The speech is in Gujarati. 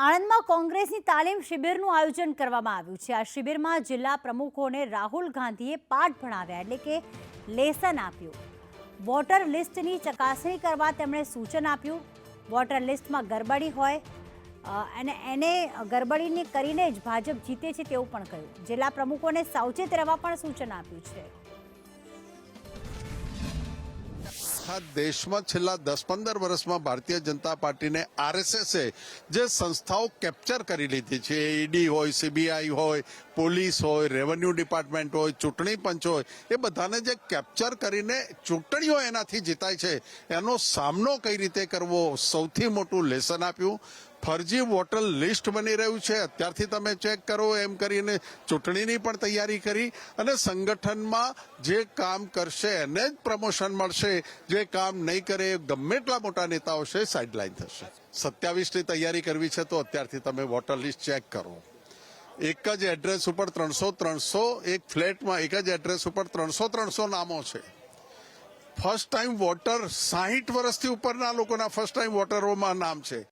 આણંદમાં કોંગ્રેસની તાલીમ શિબિરનું આયોજન કરવામાં આવ્યું છે। આ શિબિરમાં જિલ્લા પ્રમુખોને રાહુલ ગાંધીએ પાઠ ભણાવ્યા એટલે કે લેસન આપ્યું। વોટર લિસ્ટની ચકાસણી કરવા તેમણે સૂચન આપ્યું। વોટર લિસ્ટમાં ગરબડી હોય અને એને ગરબડીને કરીને જ ભાજપ જીતે છે તેવું પણ કહ્યું। જિલ્લા પ્રમુખોને સાવચેત રહેવા પણ સૂચન આપ્યું છે। દેશમાં છેલ્લા 10-15 વર્ષમાં ભારતીય જનતા પાર્ટીને આરએસએસે જે સંસ્થાઓ કેપ્ચર કરી લીધી છે, ઈડી હોય, સીબીઆઈ હોય, પોલીસ હોય, રેવન્યુ ડિપાર્ટમેન્ટ હોય, ચૂંટણી પંચ હોય, એ બધાને જે કેપ્ચર કરીને ચૂંટણીઓ એનાથી જીતાય છે એનો સામનો કઈ રીતે કરવો સૌથી મોટું લેસન આપ્યું। ફરજી વોટર લિસ્ટ બની રહ્યું છે, અત્યારથી તમે ચેક કરો એમ કરીને ચૂંટણીની પણ તૈયારી કરી અને સંગઠનમાં જે કામ કરશે એને જ પ્રમોશન મળશે, જે કામ નહીં કરે ગમે એટલા મોટા નેતાઓ છે સાઇડલાઇન થશે। 27ની તૈયારી કરવી છે તો અત્યારથી તમે વોટર લિસ્ટ ચેક કરો। એક જ એડ્રેસ ઉપર 300 એક ફ્લેટમાં એક જ એડ્રેસ ઉપર 300 નામો છે। ફર્સ્ટ ટાઈમ વોટર 60 વર્ષથી ઉપરના લોકોના ફર્સ્ટ ટાઈમ વોટરોમાં નામ છે।